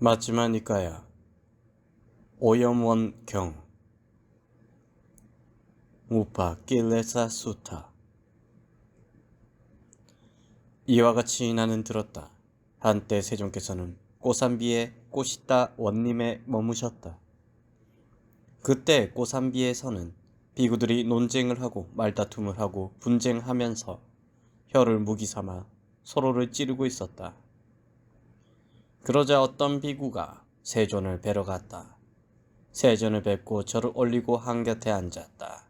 맞지마니까야. 오염원경 우파 낄레사 수타. 이와 같이 나는 들었다. 한때 세종께서는 꼬산비에 꼬시다 원림에 머무셨다. 그때 꼬산비에서는 비구들이 논쟁을 하고 말다툼을 하고 분쟁하면서 혀를 무기 삼아 서로를 찌르고 있었다. 그러자 어떤 비구가 세존을 뵈러 갔다. 세존을 뵙고 절을 올리고 한곁에 앉았다.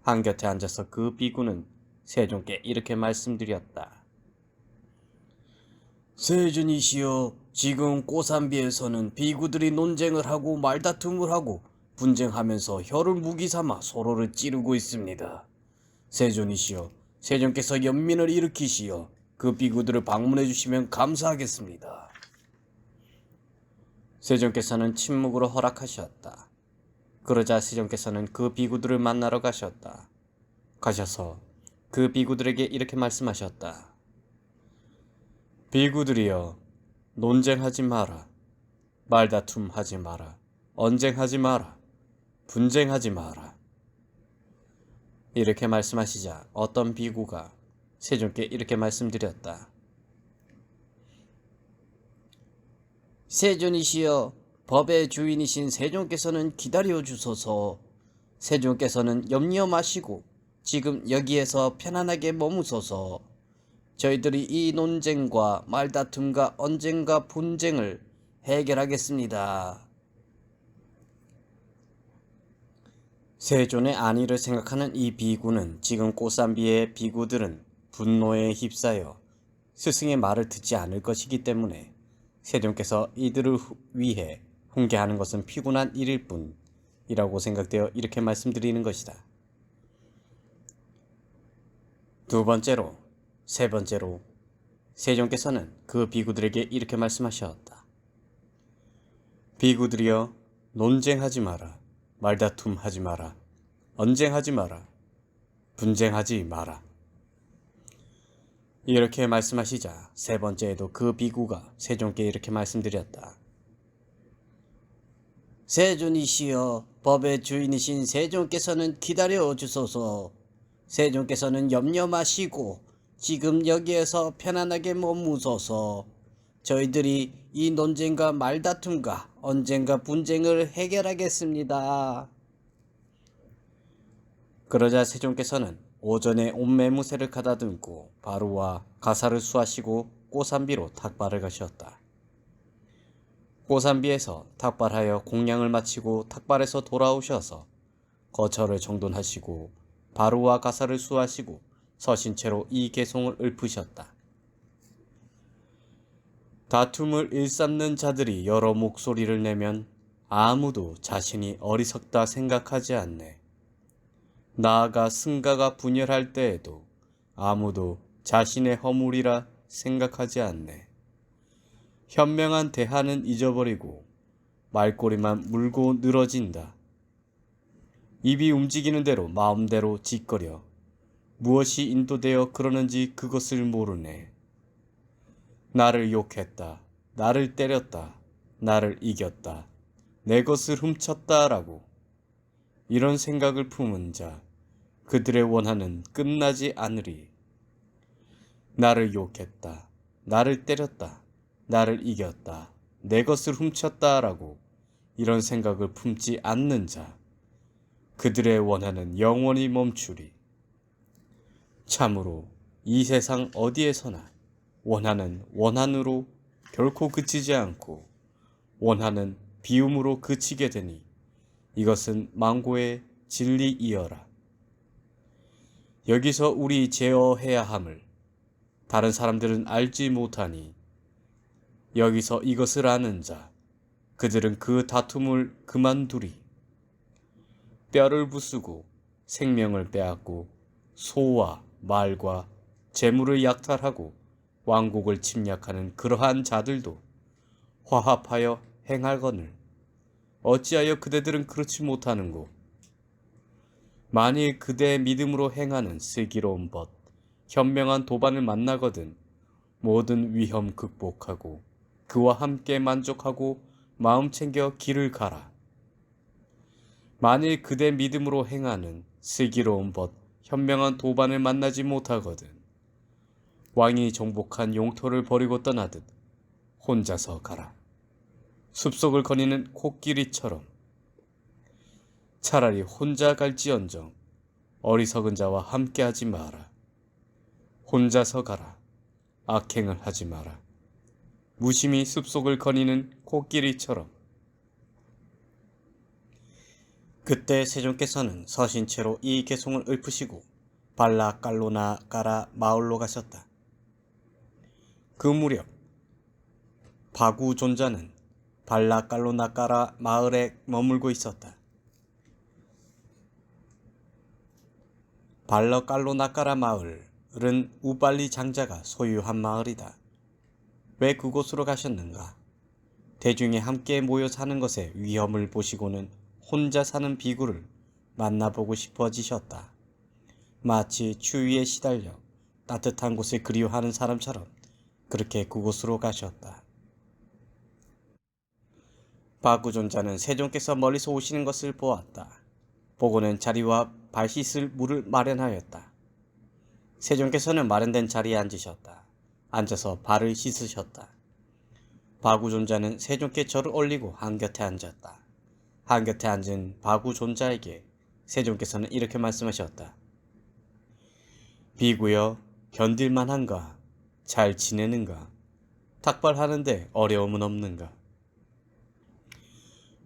한곁에 앉아서 그 비구는 세존께 이렇게 말씀드렸다. 세존이시여, 지금 꼬산비에서는 비구들이 논쟁을 하고 말다툼을 하고 분쟁하면서 혀를 무기 삼아 서로를 찌르고 있습니다. 세존이시여, 세존께서 연민을 일으키시어 그 비구들을 방문해 주시면 감사하겠습니다. 세존께서는 침묵으로 허락하셨다. 그러자 세존께서는 그 비구들을 만나러 가셨다. 가셔서 그 비구들에게 이렇게 말씀하셨다. 비구들이여, 논쟁하지 마라. 말다툼하지 마라. 언쟁하지 마라. 분쟁하지 마라. 이렇게 말씀하시자 어떤 비구가 세존께 이렇게 말씀드렸다. 세존이시여, 법의 주인이신 세존께서는 기다려 주소서. 세존께서는 염려 마시고 지금 여기에서 편안하게 머무소서. 저희들이 이 논쟁과 말다툼과 언쟁과 분쟁을 해결하겠습니다. 세존의 안위를 생각하는 이 비구는 지금 꼬산비의 비구들은 분노에 휩싸여 스승의 말을 듣지 않을 것이기 때문에 세존께서 이들을 위해 훈계하는 것은 피곤한 일일 뿐이라고 생각되어 이렇게 말씀드리는 것이다. 두 번째로, 세 번째로 세존께서는 그 비구들에게 이렇게 말씀하셨다. 비구들이여, 논쟁하지 마라. 말다툼하지 마라. 언쟁하지 마라. 분쟁하지 마라. 이렇게 말씀하시자 세 번째에도 그 비구가 세존께 이렇게 말씀드렸다. 세존이시여, 법의 주인이신 세존께서는 기다려 주소서. 세존께서는 염려 마시고 지금 여기에서 편안하게 머무소서. 저희들이 이 논쟁과 말다툼과 언쟁과 분쟁을 해결하겠습니다. 그러자 세존께서는 오전에 옷매무새를 가다듬고 바루와 가사를 수하시고 꼬산비로 탁발을 가셨다. 꼬산비에서 탁발하여 공양을 마치고 탁발에서 돌아오셔서 거처를 정돈하시고 바루와 가사를 수하시고 서신 채로 이 개송을 읊으셨다. 다툼을 일삼는 자들이 여러 목소리를 내면 아무도 자신이 어리석다 생각하지 않네. 나아가 승가가 분열할 때에도 아무도 자신의 허물이라 생각하지 않네. 현명한 대하는 잊어버리고 말꼬리만 물고 늘어진다. 입이 움직이는 대로 마음대로 짓거려 무엇이 인도되어 그러는지 그것을 모르네. 나를 욕했다. 나를 때렸다. 나를 이겼다. 내 것을 훔쳤다라고. 이런 생각을 품은 자, 그들의 원한은 끝나지 않으리. 나를 욕했다. 나를 때렸다. 나를 이겼다. 내 것을 훔쳤다라고 이런 생각을 품지 않는 자, 그들의 원한은 영원히 멈추리. 참으로 이 세상 어디에서나 원한은 원한으로 결코 그치지 않고 원한은 비움으로 그치게 되니 이것은 망고의 진리이어라. 여기서 우리 제어해야 함을 다른 사람들은 알지 못하니 여기서 이것을 아는 자, 그들은 그 다툼을 그만두리. 뼈를 부수고 생명을 빼앗고 소와 말과 재물을 약탈하고 왕국을 침략하는 그러한 자들도 화합하여 행할거늘 어찌하여 그대들은 그렇지 못하는고? 만일 그대의 믿음으로 행하는 슬기로운 벗, 현명한 도반을 만나거든 모든 위험 극복하고 그와 함께 만족하고 마음 챙겨 길을 가라. 만일 그대 믿음으로 행하는 슬기로운 벗 현명한 도반을 만나지 못하거든 왕이 정복한 용토를 버리고 떠나듯 혼자서 가라. 숲속을 거니는 코끼리처럼. 차라리 혼자 갈지언정 어리석은 자와 함께하지 마라. 혼자서 가라. 악행을 하지 마라. 무심히 숲속을 거니는 코끼리처럼. 그때 세종께서는 서신체로 이 개송을 읊으시고 발라깔로나까라 마을로 가셨다. 그 무렵 바구존자는 발라깔로나까라 마을에 머물고 있었다. 발라깔로나까라 마을은 우빨리 장자가 소유한 마을이다. 왜 그곳으로 가셨는가? 대중이 함께 모여 사는 것의 위험을 보시고는 혼자 사는 비구를 만나보고 싶어지셨다. 마치 추위에 시달려 따뜻한 곳을 그리워하는 사람처럼 그렇게 그곳으로 가셨다. 바구존자는 세종께서 멀리서 오시는 것을 보았다. 보고는 자리와 발 씻을 물을 마련하였다. 세종께서는 마련된 자리에 앉으셨다. 앉아서 발을 씻으셨다. 바구존자는 세종께 절을 올리고 한곁에 앉았다. 한곁에 앉은 바구존자에게 세종께서는 이렇게 말씀하셨다. 비구여, 견딜만한가? 잘 지내는가? 탁발하는데 어려움은 없는가?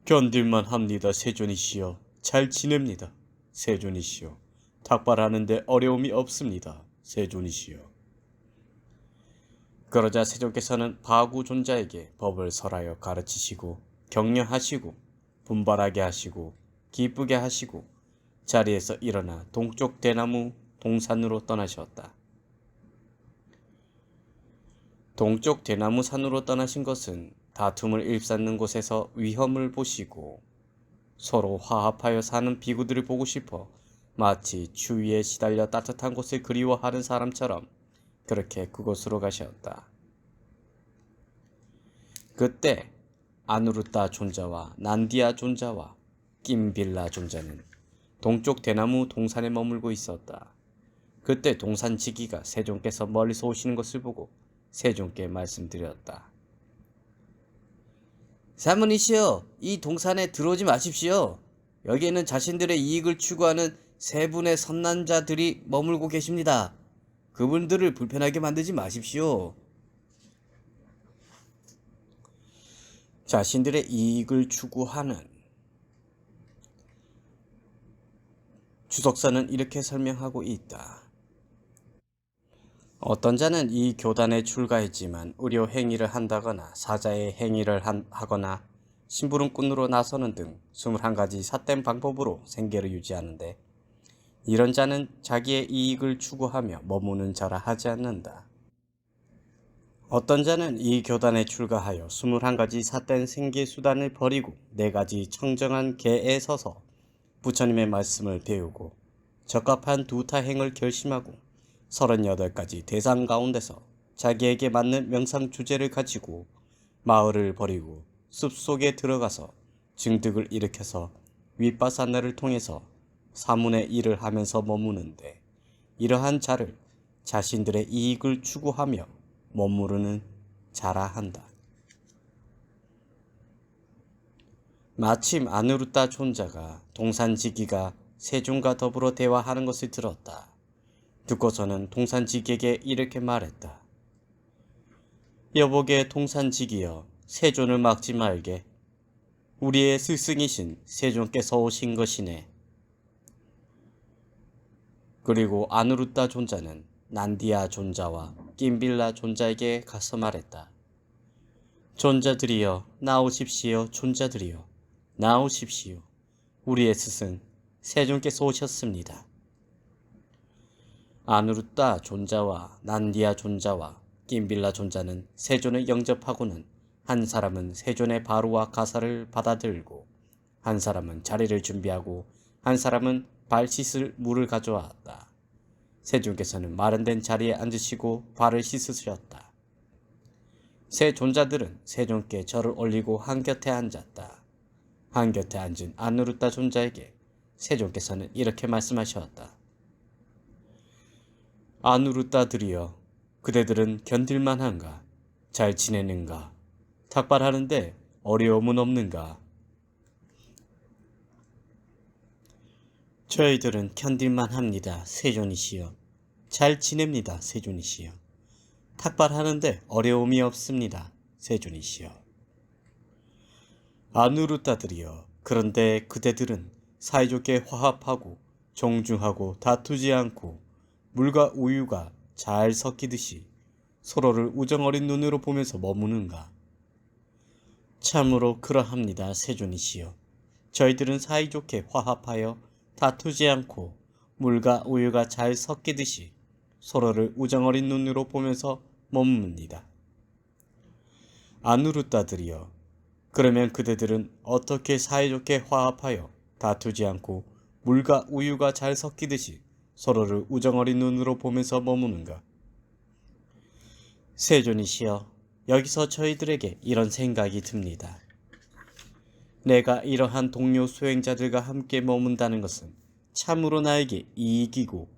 견딜만 합니다, 세존이시여. 잘 지냅니다, 세존이시여. 탁발하는데 어려움이 없습니다, 세존이시여. 그러자 세종께서는 바구존자에게 법을 설하여 가르치시고 격려하시고 분발하게 하시고 기쁘게 하시고 자리에서 일어나 동쪽 대나무 동산으로 떠나셨다. 동쪽 대나무 산으로 떠나신 것은 다툼을 일삼는 곳에서 위험을 보시고 서로 화합하여 사는 비구들을 보고 싶어 마치 추위에 시달려 따뜻한 곳을 그리워하는 사람처럼 그렇게 그곳으로 가셨다. 그때 아누르타 존자와 난디아 존자와 낌빌라 존자는 동쪽 대나무 동산에 머물고 있었다. 그때 동산지기가 세종께서 멀리서 오시는 것을 보고 세종께 말씀드렸다. 사문이시여, 이 동산에 들어오지 마십시오. 여기에는 자신들의 이익을 추구하는 세 분의 선난자들이 머물고 계십니다. 그분들을 불편하게 만들지 마십시오. 자신들의 이익을 추구하는 주석사는 이렇게 설명하고 있다. 어떤 자는 이 교단에 출가했지만 의료 행위를 한다거나 사자의 행위를 하거나 심부름꾼으로 나서는 등 21가지 삿된 방법으로 생계를 유지하는데 이런 자는 자기의 이익을 추구하며 머무는 자라 하지 않는다. 어떤 자는 이 교단에 출가하여 21가지 삿된 생계 수단을 버리고 4가지 청정한 계에 서서 부처님의 말씀을 배우고 적합한 두타행을 결심하고 38가지 대상 가운데서 자기에게 맞는 명상 주제를 가지고 마을을 버리고 숲속에 들어가서 증득을 일으켜서 윗바사나를 통해서 사문의 일을 하면서 머무는데 이러한 자를 자신들의 이익을 추구하며 머무르는 자라 한다. 마침 아누르타 존자가 동산지기가 세종과 더불어 대화하는 것을 들었다. 듣고서는 동산지기에게 이렇게 말했다. 여보게 동산지기여, 세존을 막지 말게. 우리의 스승이신 세종께서 오신 것이네. 그리고 아누르타 존자는 난디아 존자와 낌빌라 존자에게 가서 말했다. 존자들이여, 나오십시오. 존자들이여, 나오십시오. 우리의 스승 세종께서 오셨습니다. 아누르타 존자와 난디아 존자와 낌빌라 존자는 세존을 영접하고는 한 사람은 세존의 바루와 가사를 받아들고 한 사람은 자리를 준비하고 한 사람은 발 씻을 물을 가져왔다. 세종께서는 마련된 자리에 앉으시고 발을 씻으셨다. 세 존자들은 세존께 절을 올리고 한곁에 앉았다. 한곁에 앉은 아누르타 존자에게 세존께서는 이렇게 말씀하셨다. 아누르타들이여, 그대들은 견딜만한가? 잘 지내는가? 탁발하는데 어려움은 없는가? 저희들은 견딜만합니다, 세존이시여. 잘 지냅니다, 세존이시여. 탁발하는데 어려움이 없습니다, 세존이시여. 아누르타들이여, 그런데 그대들은 사이좋게 화합하고 정중하고 다투지 않고 물과 우유가 잘 섞이듯이 서로를 우정어린 눈으로 보면서 머무는가? 참으로 그러합니다, 세존이시여. 저희들은 사이좋게 화합하여 다투지 않고 물과 우유가 잘 섞이듯이 서로를 우정어린 눈으로 보면서 머뭅니다. 아누르타들이여, 그러면 그대들은 어떻게 사이좋게 화합하여 다투지 않고 물과 우유가 잘 섞이듯이 서로를 우정어린 눈으로 보면서 머무는가? 세존이시여, 여기서 저희들에게 이런 생각이 듭니다. 내가 이러한 동료 수행자들과 함께 머문다는 것은 참으로 나에게 이익이고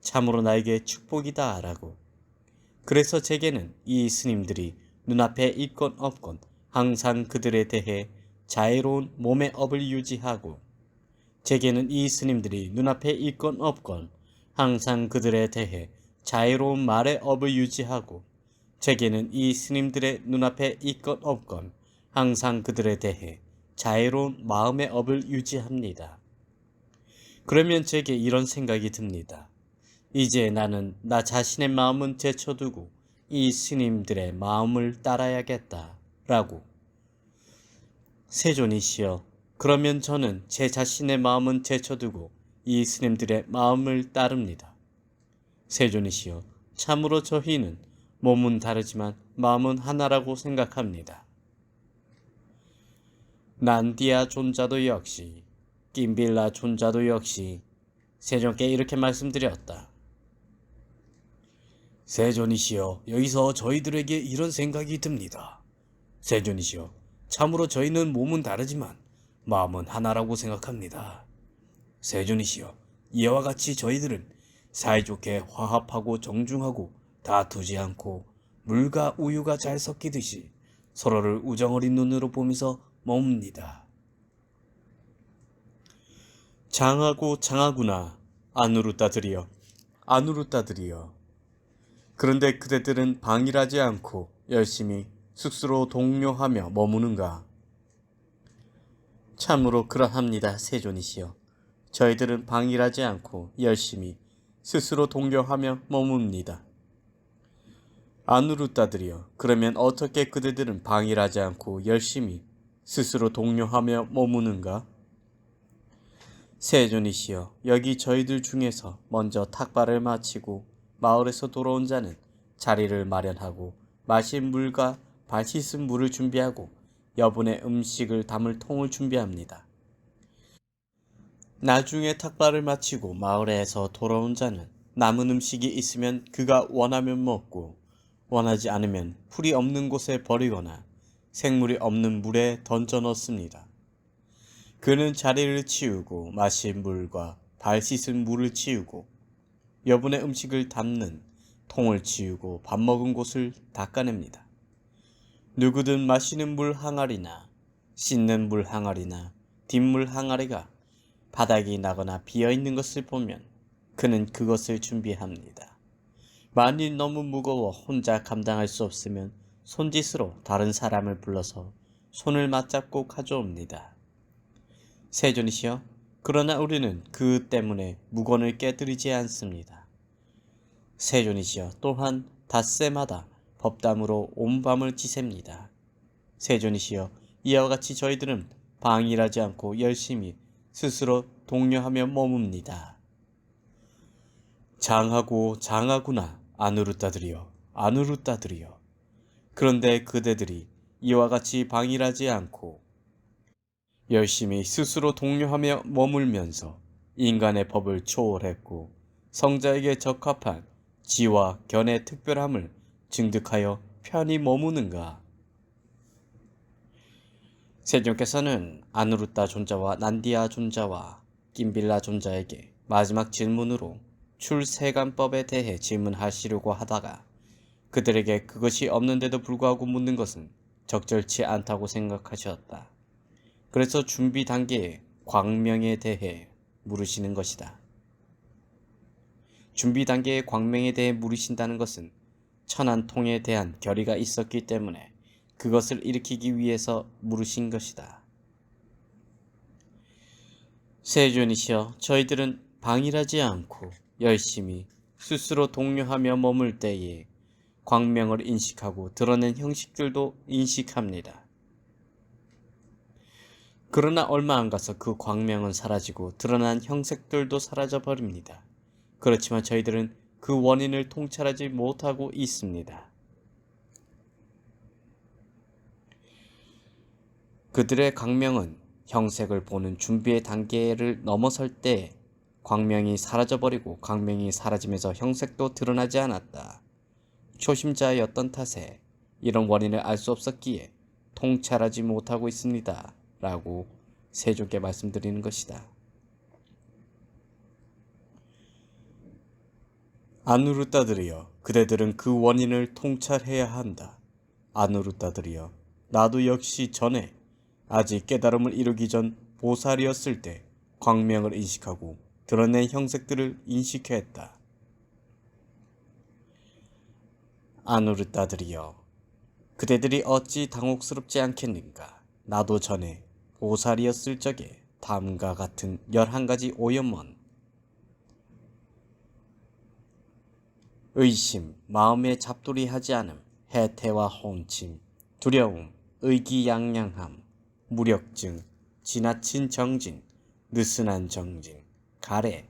참으로 나에게 축복이다 라고. 그래서 제게는 이 스님들이 눈앞에 있건 없건 항상 그들에 대해 자애로운 몸의 업을 유지하고, 제게는 이 스님들이 눈앞에 있건 없건 항상 그들에 대해 자애로운 말의 업을 유지하고, 제게는 이 스님들의 눈앞에 있건 없건 항상 그들에 대해 자애로운 마음의 업을 유지합니다. 그러면 제게 이런 생각이 듭니다. 이제 나는 나 자신의 마음은 제쳐두고 이 스님들의 마음을 따라야겠다 라고. 세존이시여, 그러면 저는 제 자신의 마음은 제쳐두고 이 스님들의 마음을 따릅니다. 세존이시여, 참으로 저희는 몸은 다르지만 마음은 하나라고 생각합니다. 난디아 존자도 역시, 김빌라 존자도 역시 세존께 이렇게 말씀드렸다. 세존이시여, 여기서 저희들에게 이런 생각이 듭니다. 세존이시여, 참으로 저희는 몸은 다르지만 마음은 하나라고 생각합니다. 세존이시여, 이와 같이 저희들은 사이좋게 화합하고 정중하고 다투지 않고 물과 우유가 잘 섞이듯이 서로를 우정어린 눈으로 보면서 머뭅니다. 장하고 장하구나, 아누르타들이여, 아누르타들이여. 그런데 그대들은 방일하지 않고 열심히 스스로 동료하며 머무는가? 참으로 그러합니다, 세존이시여. 저희들은 방일하지 않고 열심히 스스로 동료하며 머뭅니다. 아누르타들이여, 그러면 어떻게 그대들은 방일하지 않고 열심히 스스로 동료하며 머무는가? 세존이시여, 여기 저희들 중에서 먼저 탁발을 마치고 마을에서 돌아온 자는 자리를 마련하고 마신 물과 발 씻은 물을 준비하고 여분의 음식을 담을 통을 준비합니다. 나중에 탁발을 마치고 마을에서 돌아온 자는 남은 음식이 있으면 그가 원하면 먹고 원하지 않으면 풀이 없는 곳에 버리거나 생물이 없는 물에 던져 넣습니다. 그는 자리를 치우고 마신 물과 발 씻은 물을 치우고 여분의 음식을 담는 통을 치우고 밥 먹은 곳을 닦아냅니다. 누구든 마시는 물 항아리나 씻는 물 항아리나 뒷물 항아리가 바닥이 나거나 비어있는 것을 보면 그는 그것을 준비합니다. 만일 너무 무거워 혼자 감당할 수 없으면 손짓으로 다른 사람을 불러서 손을 맞잡고 가져옵니다. 세존이시여, 그러나 우리는 그 때문에 묵언을 깨뜨리지 않습니다. 세존이시여, 또한 닷새마다 법담으로 온 밤을 지셉니다. 세존이시여, 이와 같이 저희들은 방일하지 않고 열심히 스스로 동료하며 머뭅니다. 장하고 장하구나, 아누르타들이여, 아누르타들이여. 그런데 그대들이 이와 같이 방일하지 않고 열심히 스스로 동료하며 머물면서 인간의 법을 초월했고 성자에게 적합한 지와 견의 특별함을 증득하여 편히 머무는가? 세종께서는 아누르타 존자와 난디아 존자와 김빌라 존자에게 마지막 질문으로 출세간법에 대해 질문하시려고 하다가 그들에게 그것이 없는데도 불구하고 묻는 것은 적절치 않다고 생각하셨다. 그래서 준비 단계의 광명에 대해 물으시는 것이다. 준비 단계의 광명에 대해 물으신다는 것은 천안통에 대한 결의가 있었기 때문에 그것을 일으키기 위해서 물으신 것이다. 세존이시여, 저희들은 방일하지 않고 열심히 스스로 독려하며 머물 때에 광명을 인식하고 드러낸 형식들도 인식합니다. 그러나 얼마 안 가서 그 광명은 사라지고 드러난 형색들도 사라져버립니다. 그렇지만 저희들은 그 원인을 통찰하지 못하고 있습니다. 그들의 광명은 형색을 보는 준비의 단계를 넘어설 때 광명이 사라져버리고 광명이 사라지면서 형색도 드러나지 않았다. 초심자였던 탓에 이런 원인을 알 수 없었기에 통찰하지 못하고 있습니다. 라고 세종께 말씀드리는 것이다. 아누르타들이여, 그대들은 그 원인을 통찰해야 한다. 아누르타들이여, 나도 역시 전에 아직 깨달음을 이루기 전 보살이었을 때 광명을 인식하고 드러낸 형색들을 인식했다. 아누르타들이여, 그대들이 어찌 당혹스럽지 않겠는가? 나도 전에 보살이었을 적에 다음과 같은 11가지 오염원, 의심, 마음에 잡돌이하지 않음, 해태와 혼침, 두려움, 의기양양함, 무력증, 지나친 정진, 느슨한 정진, 가래,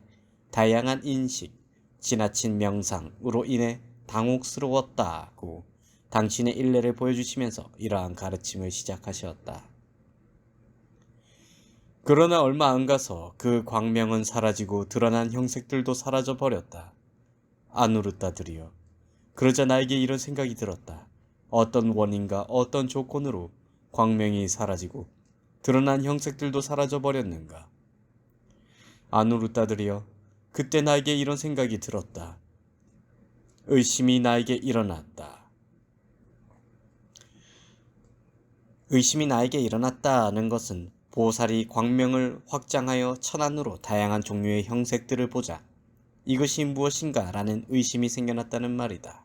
다양한 인식, 지나친 명상으로 인해 당혹스러웠다고 당신의 일례를 보여주시면서 이러한 가르침을 시작하셨다. 그러나 얼마 안 가서 그 광명은 사라지고 드러난 형색들도 사라져 버렸다. 아누르타들이여, 그러자 나에게 이런 생각이 들었다. 어떤 원인과 어떤 조건으로 광명이 사라지고 드러난 형색들도 사라져 버렸는가? 아누르타들이여, 그때 나에게 이런 생각이 들었다. 의심이 나에게 일어났다. 의심이 나에게 일어났다는 것은 보살이 광명을 확장하여 천안으로 다양한 종류의 형색들을 보자 이것이 무엇인가 라는 의심이 생겨났다는 말이다.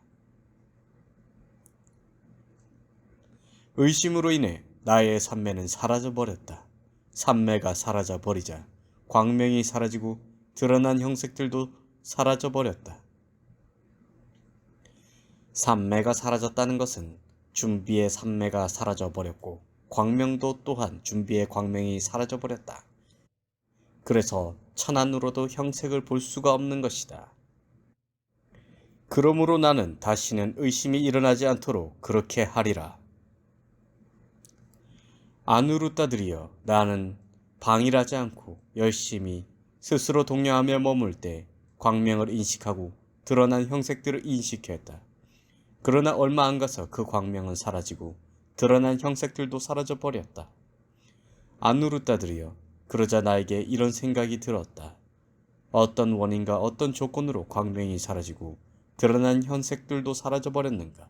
의심으로 인해 나의 삼매는 사라져버렸다. 삼매가 사라져버리자 광명이 사라지고 드러난 형색들도 사라져버렸다. 삼매가 사라졌다는 것은 준비의 삼매가 사라져버렸고 광명도 또한 준비의 광명이 사라져버렸다. 그래서 천안으로도 형색을 볼 수가 없는 것이다. 그러므로 나는 다시는 의심이 일어나지 않도록 그렇게 하리라. 아누르타들이여, 나는 방일하지 않고 열심히 스스로 독려하며 머물 때 광명을 인식하고 드러난 형색들을 인식했다. 그러나 얼마 안 가서 그 광명은 사라지고 드러난 형색들도 사라져 버렸다. 아누르타들이여, 그러자 나에게 이런 생각이 들었다. 어떤 원인과 어떤 조건으로 광명이 사라지고 드러난 형색들도 사라져 버렸는가?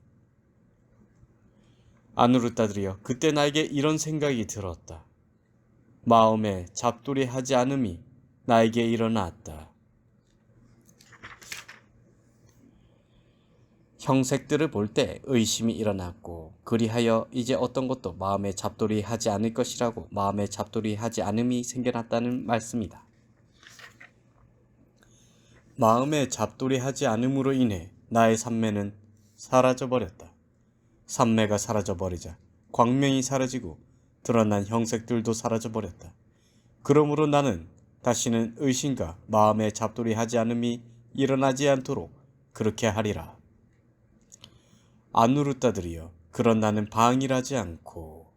아누르타들이여, 그때 나에게 이런 생각이 들었다. 마음에 잡돌이하지 않음이 나에게 일어났다. 형색들을 볼 때 의심이 일어났고 그리하여 이제 어떤 것도 마음에 잡돌이하지 않을 것이라고 마음에 잡돌이하지 않음이 생겨났다는 말씀이다. 마음에 잡돌이하지 않음으로 인해 나의 삼매는 사라져버렸다. 삼매가 사라져버리자 광명이 사라지고 드러난 형색들도 사라져버렸다. 그러므로 나는 다시는 의심과 마음에 잡돌이하지 않음이 일어나지 않도록 그렇게 하리라. 아누르타들이여, 그런 나는 방일하지 않고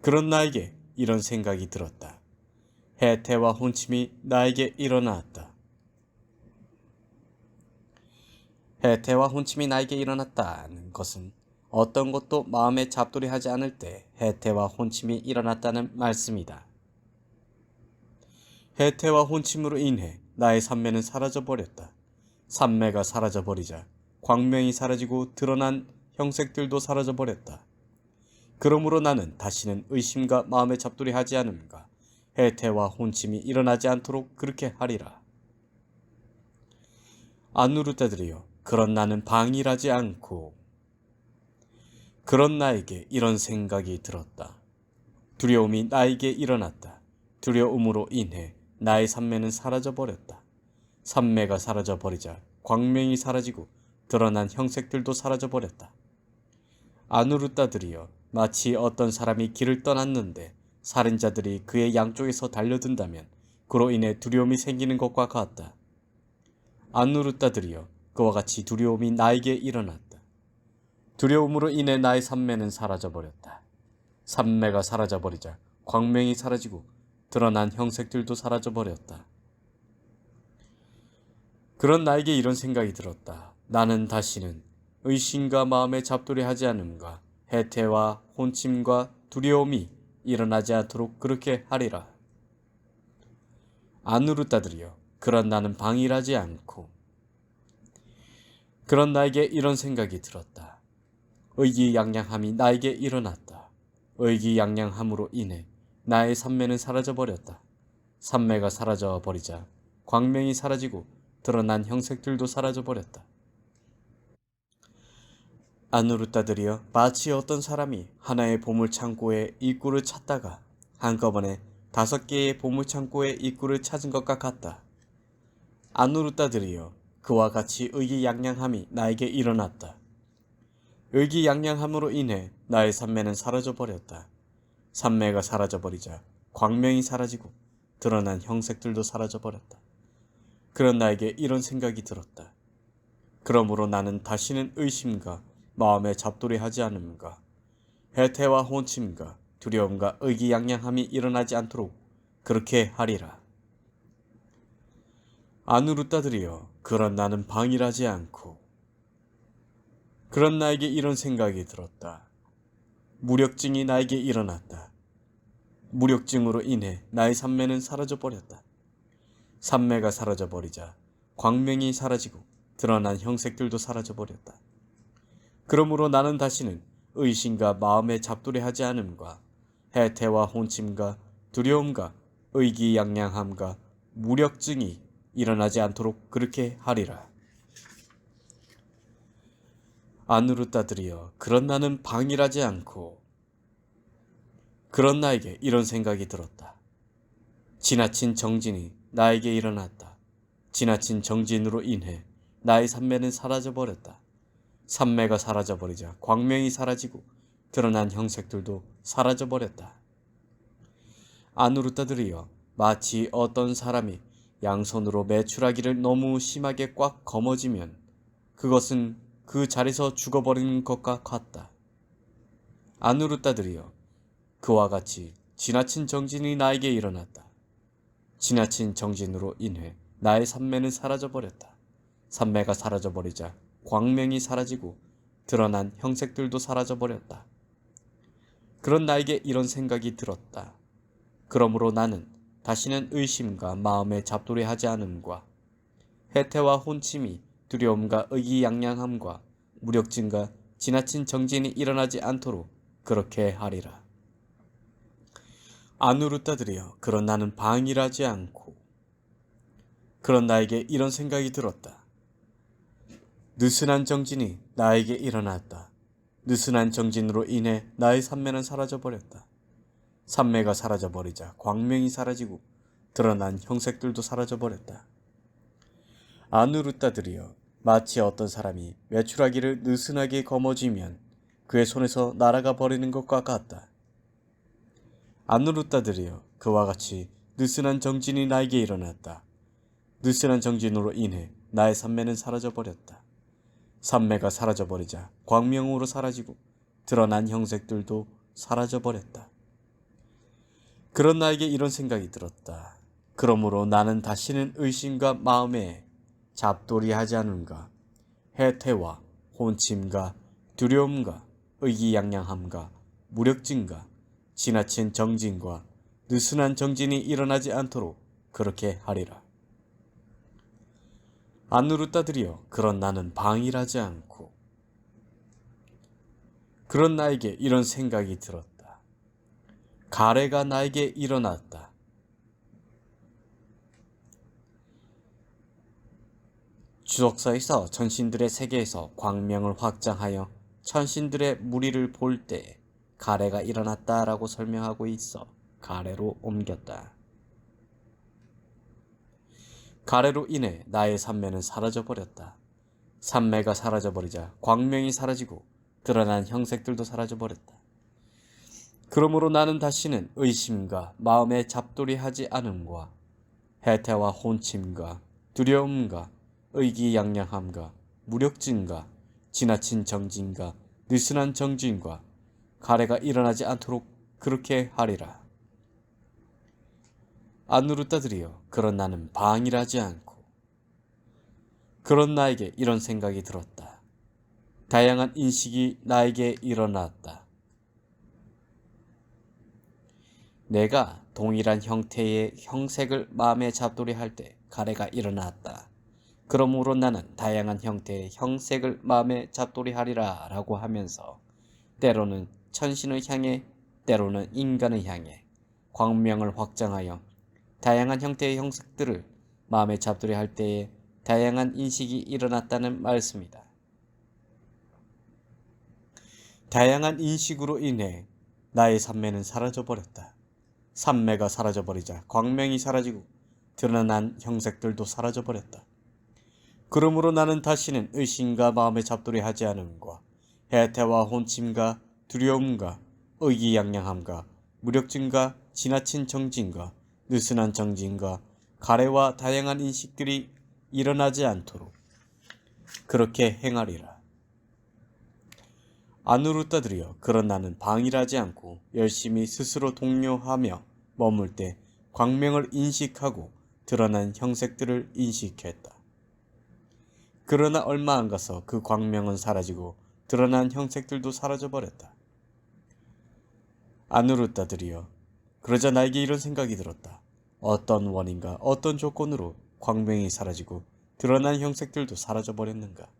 그런 나에게 이런 생각이 들었다. 해태와 혼침이 나에게 일어났다. 해태와 혼침이 나에게 일어났다는 것은 어떤 것도 마음에 잡돌이하지 않을 때 해태와 혼침이 일어났다는 말씀이다. 해태와 혼침으로 인해 나의 삼매는 사라져버렸다. 삼매가 사라져버리자 광명이 사라지고 드러난 형색들도 사라져버렸다. 그러므로 나는 다시는 의심과 마음에 잡돌이하지 않음과 해태와 혼침이 일어나지 않도록 그렇게 하리라. 아누르따들이여, 그런 나는 방일하지 않고. 그런 나에게 이런 생각이 들었다. 두려움이 나에게 일어났다. 두려움으로 인해 나의 삼매는 사라져버렸다. 삼매가 사라져버리자 광명이 사라지고 드러난 형색들도 사라져버렸다. 아누르따들이여, 마치 어떤 사람이 길을 떠났는데 살인자들이 그의 양쪽에서 달려든다면 그로 인해 두려움이 생기는 것과 같다. 아누르따들이여, 그와 같이 두려움이 나에게 일어났다. 두려움으로 인해 나의 삼매는 사라져버렸다. 삼매가 사라져버리자 광명이 사라지고 드러난 형색들도 사라져버렸다. 그런 나에게 이런 생각이 들었다. 나는 다시는 의심과 마음에 잡돌이하지 않음과 해태와 혼침과 두려움이 일어나지 않도록 그렇게 하리라. 아누르따들이여, 그런 나는 방일하지 않고. 그런 나에게 이런 생각이 들었다. 의기양양함이 나에게 일어났다. 의기양양함으로 인해 나의 삼매는 사라져버렸다. 삼매가 사라져버리자 광명이 사라지고 드러난 형색들도 사라져버렸다. 아누르따들이여, 마치 어떤 사람이 하나의 보물창고의 입구를 찾다가 한꺼번에 5개의 보물창고의 입구를 찾은 것과 같다. 아누르따들이여, 그와 같이 의기양양함이 나에게 일어났다. 의기양양함으로 인해 나의 삼매는 사라져버렸다. 삼매가 사라져버리자 광명이 사라지고 드러난 형색들도 사라져버렸다. 그런 나에게 이런 생각이 들었다. 그러므로 나는 다시는 의심과 마음에 잡돌이하지 않음과 해태와 혼침과 두려움과 의기양양함이 일어나지 않도록 그렇게 하리라. 아누르따들이여, 그런 나는 방일하지 않고. 그런 나에게 이런 생각이 들었다. 무력증이 나에게 일어났다. 무력증으로 인해 나의 삼매는 사라져버렸다. 삼매가 사라져버리자 광명이 사라지고 드러난 형색들도 사라져버렸다. 그러므로 나는 다시는 의심과 마음에 잡돌이하지 않음과 해태와 혼침과 두려움과 의기양양함과 무력증이 일어나지 않도록 그렇게 하리라. 아누르따들이여, 그런 나는 방일하지 않고. 그런 나에게 이런 생각이 들었다. 지나친 정진이 나에게 일어났다. 지나친 정진으로 인해 나의 삼매는 사라져버렸다. 삼매가 사라져버리자 광명이 사라지고 드러난 형색들도 사라져버렸다. 아누르따들이여, 마치 어떤 사람이 양손으로 메추라기를 너무 심하게 꽉 거머쥐면 그것은 그 자리에서 죽어버리는 것과 같다. 아누르따들이여, 그와 같이 지나친 정진이 나에게 일어났다. 지나친 정진으로 인해 나의 삼매는 사라져버렸다. 삼매가 사라져버리자 광명이 사라지고 드러난 형색들도 사라져버렸다. 그런 나에게 이런 생각이 들었다. 그러므로 나는 다시는 의심과 마음에 잡돌이하지 않음과 해태와 혼침이 두려움과 의기양양함과 무력증과 지나친 정진이 일어나지 않도록 그렇게 하리라. 아누르따들이여, 그런 나는 방일하지 않고. 그런 나에게 이런 생각이 들었다. 느슨한 정진이 나에게 일어났다. 느슨한 정진으로 인해 나의 삼매는 사라져버렸다. 삼매가 사라져버리자 광명이 사라지고 드러난 형색들도 사라져버렸다. 아누르따들이여, 마치 어떤 사람이 메추라기를 느슨하게 거머쥐면 그의 손에서 날아가 버리는 것과 같다. 아누르따들이여, 그와 같이 느슨한 정진이 나에게 일어났다. 느슨한 정진으로 인해 나의 삼매는 사라져버렸다. 삼매가 사라져버리자 광명으로 사라지고 드러난 형색들도 사라져버렸다. 그런 나에게 이런 생각이 들었다. 그러므로 나는 다시는 의심과 마음에 잡돌이하지 않은가, 해태와 혼침과 두려움과 의기양양함과 무력증과 지나친 정진과 느슨한 정진이 일어나지 않도록 그렇게 하리라. 안누르따들이여, 그런 나는 방일하지 않고 그런 나에게 이런 생각이 들었다. 가래가 나에게 일어났다. 주석서에서 천신들의 세계에서 광명을 확장하여 천신들의 무리를 볼 때 가래가 일어났다라고 설명하고 있어 가래로 옮겼다. 가래로 인해 나의 삼매는 사라져버렸다. 삼매가 사라져버리자 광명이 사라지고 드러난 형색들도 사라져버렸다. 그러므로 나는 다시는 의심과 마음에 잡돌이하지 않음과 해태와 혼침과 두려움과 의기양양함과 무력증과 지나친 정진과 느슨한 정진과 가래가 일어나지 않도록 그렇게 하리라. 안누르따들이여, 그런 나는 방일하지 않고 그런 나에게 이런 생각이 들었다. 다양한 인식이 나에게 일어났다. 내가 동일한 형태의 형색을 마음에 잡돌이할 때 가래가 일어났다. 그러므로 나는 다양한 형태의 형색을 마음에 잡돌이하리라 라고 하면서 때로는 천신을 향해 때로는 인간을 향해 광명을 확장하여 다양한 형태의 형색들을 마음에 잡돌이할 때에 다양한 인식이 일어났다는 말씀이다. 다양한 인식으로 인해 나의 삼매는 사라져버렸다. 삼매가 사라져버리자 광명이 사라지고 드러난 형색들도 사라져버렸다. 그러므로 나는 다시는 의심과 마음에 잡돌이하지 않음과 해태와 혼침과 두려움과 의기양양함과 무력증과 지나친 정진과 느슨한 정진과 가래와 다양한 인식들이 일어나지 않도록 그렇게 행하리라. 안누르따들이여, 그런 나는 방일하지 않고 열심히 스스로 독려하며 머물 때 광명을 인식하고 드러난 형색들을 인식했다. 그러나 얼마 안 가서 그 광명은 사라지고 드러난 형색들도 사라져버렸다. 안누르따들이여, 그러자 나에게 이런 생각이 들었다. 어떤 원인과 어떤 조건으로 광명이 사라지고 드러난 형색들도 사라져버렸는가?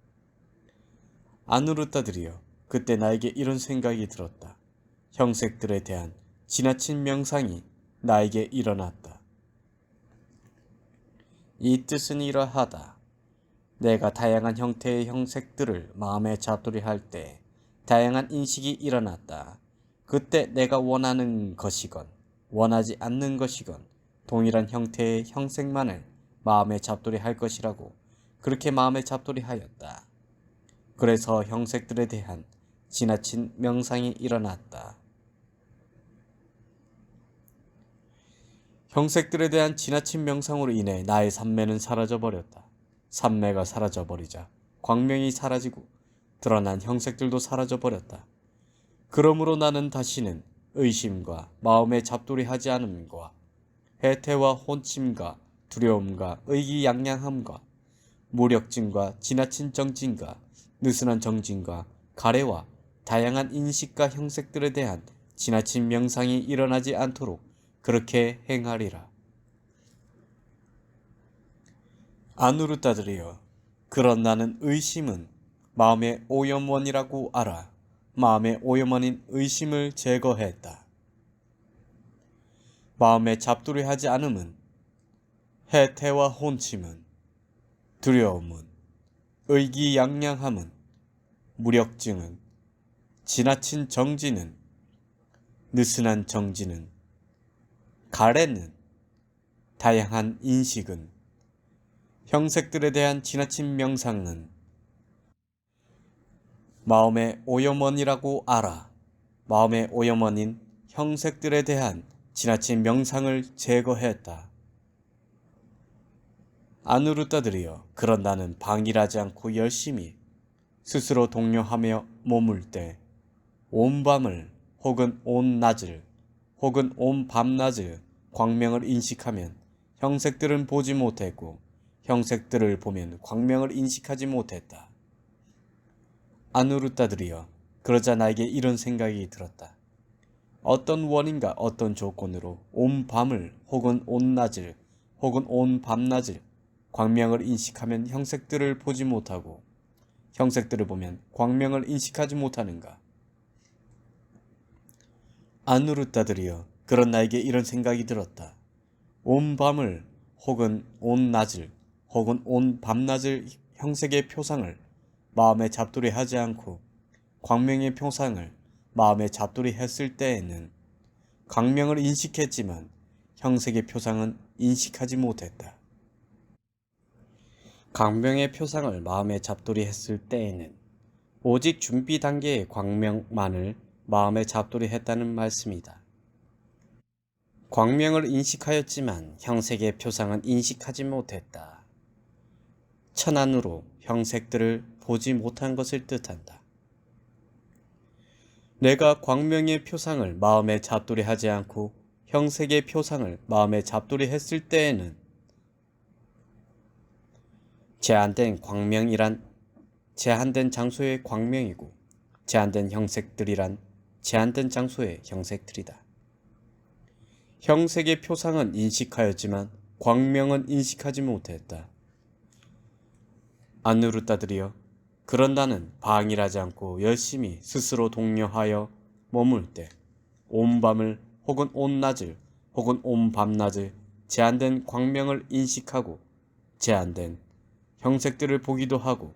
안누르따들이여, 그때 나에게 이런 생각이 들었다. 형색들에 대한 지나친 명상이 나에게 일어났다. 이 뜻은 이러하다. 내가 다양한 형태의 형색들을 마음에 잡돌이할 때 다양한 인식이 일어났다. 그때 내가 원하는 것이건 원하지 않는 것이건 동일한 형태의 형색만을 마음에 잡돌이할 것이라고 그렇게 마음에 잡돌이하였다. 그래서 형색들에 대한 지나친 명상이 일어났다. 형색들에 대한 지나친 명상으로 인해 나의 삼매는 사라져버렸다. 삼매가 사라져버리자 광명이 사라지고 드러난 형색들도 사라져버렸다. 그러므로 나는 다시는 의심과 마음에 잡돌이하지 않음과 해태와 혼침과 두려움과 의기양양함과 무력증과 지나친 정진과 느슨한 정진과 가래와 다양한 인식과 형색들에 대한 지나친 명상이 일어나지 않도록 그렇게 행하리라. 안누르따들이여, 그런 나는 의심은 마음의 오염원이라고 알아. 마음의 오염원인 의심을 제거했다. 마음에 잡돌이하지 않음은 해태와 혼침은 두려움은 의기양양함은 무력증은 지나친 정진은 느슨한 정진은 가래는 다양한 인식은 형색들에 대한 지나친 명상은 마음의 오염원이라고 알아. 마음의 오염원인 형색들에 대한 지나친 명상을 제거했다. 안누르따들이여, 그런 나는 방일하지 않고 열심히 스스로 독려하며 머물 때 온 밤을 혹은 온 낮을 혹은 온 밤낮을 광명을 인식하면 형색들은 보지 못했고 형색들을 보면 광명을 인식하지 못했다. 안누르따들이여, 그러자 나에게 이런 생각이 들었다. 어떤 원인과 어떤 조건으로 온 밤을 혹은 온 낮을 혹은 온 밤낮을 광명을 인식하면 형색들을 보지 못하고 형색들을 보면 광명을 인식하지 못하는가? 아누르타들이여, 그런 나에게 이런 생각이 들었다. 온 밤을 혹은 온 낮을 혹은 온 밤낮을 형색의 표상을 마음에 잡두리 하지 않고 광명의 표상을 마음에 잡두리 했을 때에는 광명을 인식했지만 형색의 표상은 인식하지 못했다. 광명의 표상을 마음에 잡두리 했을 때에는 오직 준비 단계의 광명만을 마음에 잡두리 했다는 말씀이다. 광명을 인식하였지만 형색의 표상은 인식하지 못했다. 천안으로 형색들을 보지 못한 것을 뜻한다. 내가 광명의 표상을 마음에 잡두리 하지 않고 형색의 표상을 마음에 잡두리 했을 때에는 제한된 광명이란 제한된 장소의 광명이고 제한된 형색들이란 제한된 장소의 형색들이다. 형색의 표상은 인식하였지만 광명은 인식하지 못했다. 아누르타들이여, 그런 나는 방일하지 않고 열심히 스스로 독려하여 머물 때 온 밤을 혹은 온 낮을 혹은 온 밤낮을 제한된 광명을 인식하고 제한된 형색들을 보기도 하고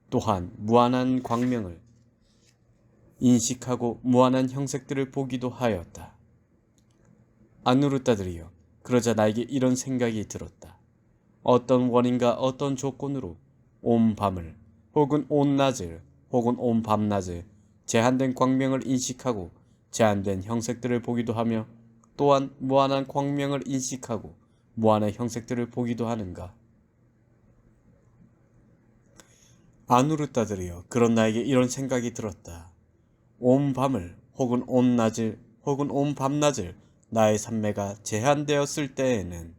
또한 무한한 광명을 인식하고 무한한 형색들을 보기도 하였다. 아누르타들이여, 그러자 나에게 이런 생각이 들었다. 어떤 원인과 어떤 조건으로 온 밤을 혹은 온 낮을 혹은 온 밤낮을 제한된 광명을 인식하고 제한된 형색들을 보기도 하며 또한 무한한 광명을 인식하고 무한한 형색들을 보기도 하는가? 아누르타들이여, 그런 나에게 이런 생각이 들었다. 온 밤을 혹은 온 낮을 혹은 온 밤낮을 나의 삼매가 제한되었을 때에는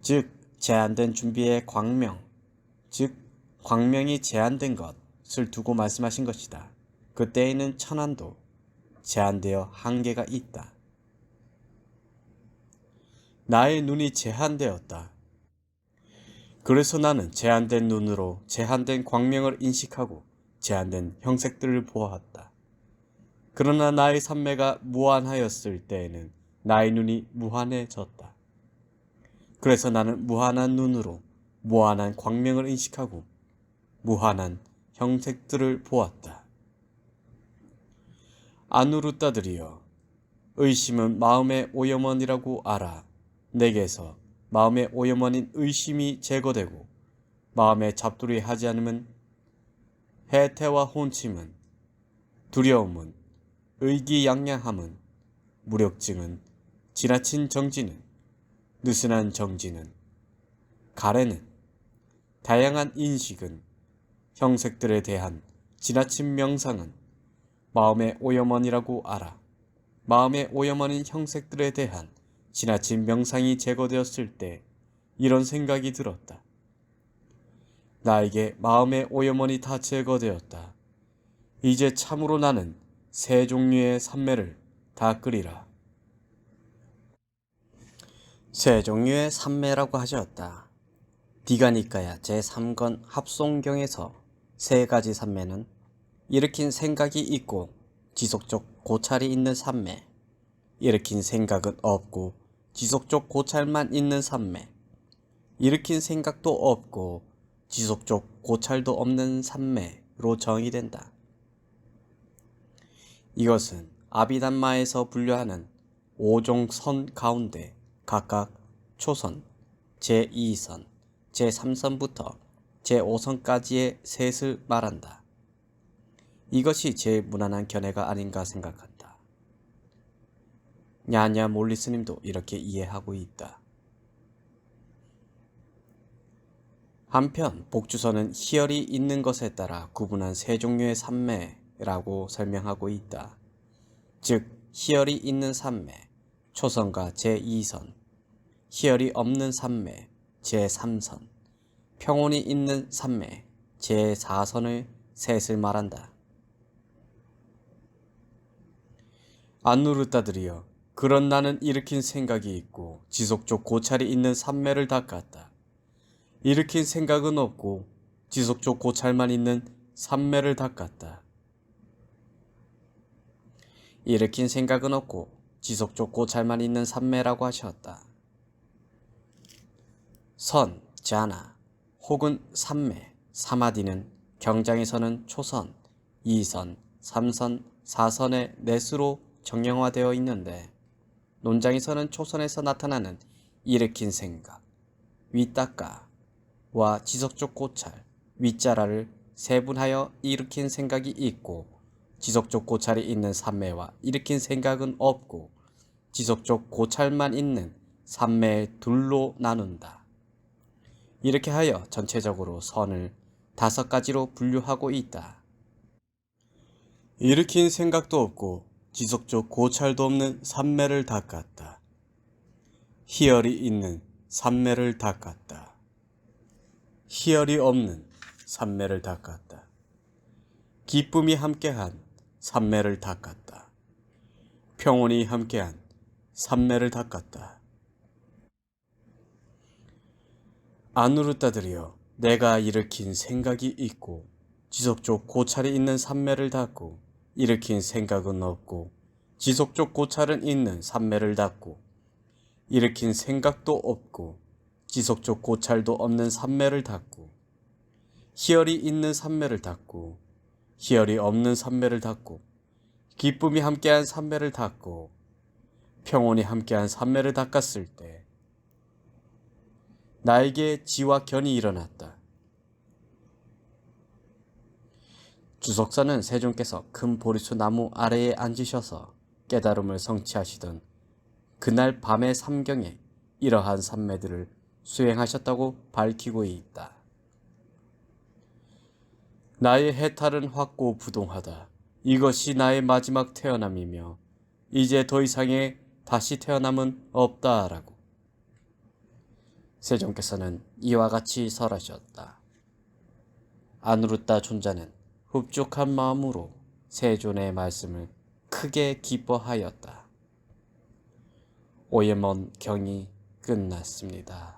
즉 제한된 준비의 광명, 즉 광명이 제한된 것을 두고 말씀하신 것이다. 그때에는 천안도 제한되어 한계가 있다. 나의 눈이 제한되었다. 그래서 나는 제한된 눈으로 제한된 광명을 인식하고 제한된 형색들을 보았다. 그러나 나의 삼매가 무한하였을 때에는 나의 눈이 무한해졌다. 그래서 나는 무한한 눈으로 무한한 광명을 인식하고 무한한 형색들을 보았다. 아누르타들이여, 의심은 마음의 오염원이라고 알아. 내게서 마음의 오염원인 의심이 제거되고 마음에 잡두리 하지 않으면 해태와 혼침은 두려움은 의기양양함은 무력증은 지나친 정지는 느슨한 정지는 가래는 다양한 인식은 형색들에 대한 지나친 명상은 마음의 오염원이라고 알아. 마음의 오염원인 형색들에 대한 지나친 명상이 제거되었을 때 이런 생각이 들었다. 나에게 마음의 오염원이 다 제거되었다. 이제 참으로 나는 세 종류의 삼매를 다 끓이라. 세 종류의 삼매라고 하셨다. 디가니까야 제3권 합송경에서 세 가지 삼매는 일으킨 생각이 있고 지속적 고찰이 있는 삼매, 일으킨 생각은 없고 지속적 고찰만 있는 삼매, 일으킨 생각도 없고 지속적 고찰도 없는 삼매로 정의된다. 이것은 아비담마에서 분류하는 5종 선 가운데 각각 초선, 제2선, 제3선부터 제5선까지의 셋을 말한다. 이것이 제일 무난한 견해가 아닌가 생각한다. 냐냐 몰리 스님도 이렇게 이해하고 있다. 한편 복주서는 희열이 있는 것에 따라 구분한 세 종류의 삼매라고 설명하고 있다. 즉 희열이 있는 삼매, 초선과 제2선, 희열이 없는 삼매, 제3선, 평온이 있는 삼매, 제4선의 셋을 말한다. 안누르따들이여, 그런 나는 일으킨 생각이 있고 지속적 고찰이 있는 삼매를 닦았다. 일으킨 생각은 없고 지속적 고찰만 있는 삼매를 닦았다. 일으킨 생각은 없고 지속적 고찰만 있는 삼매라고 하셨다. 선, 자나, 혹은 삼매, 사마디는 경장에서는 초선, 2선, 3선, 4선의 넷으로 정형화되어 있는데 논장에서는 초선에서 나타나는 일으킨 생각, 위닦아와 지속적 고찰, 윗자라를 세분하여 일으킨 생각이 있고 지속적 고찰이 있는 삼매와 일으킨 생각은 없고 지속적 고찰만 있는 삼매의 둘로 나눈다. 이렇게 하여 전체적으로 선을 5가지로 분류하고 있다. 일으킨 생각도 없고 지속적 고찰도 없는 삼매를 닦았다. 희열이 있는 삼매를 닦았다. 희열이 없는 삼매를 닦았다. 기쁨이 함께한 삼매를 닦았다. 평온이 함께한 삼매를 닦았다. 안누르따들이여, 내가 일으킨 생각이 있고 지속적 고찰이 있는 삼매를 닦고 일으킨 생각은 없고 지속적 고찰은 있는 삼매를 닦고 일으킨 생각도 없고 지속적 고찰도 없는 삼매를 닦고 희열이 있는 삼매를 닦고 희열이 없는 삼매를 닦고 기쁨이 함께한 삼매를 닦고 평온이 함께한 삼매를 닦았을 때 나에게 지와 견이 일어났다. 주석사는 세존께서 큰 보리수 나무 아래에 앉으셔서 깨달음을 성취하시던 그날 밤의 삼경에 이러한 삼매들을 수행하셨다고 밝히고 있다. 나의 해탈은 확고부동하다. 이것이 나의 마지막 태어남이며 이제 더 이상의 다시 태어남은 없다라고 세존께서는 이와 같이 설하셨다. 아누르따 존자는 흡족한 마음으로 세존의 말씀을 크게 기뻐하였다. 오예먼 경이 끝났습니다.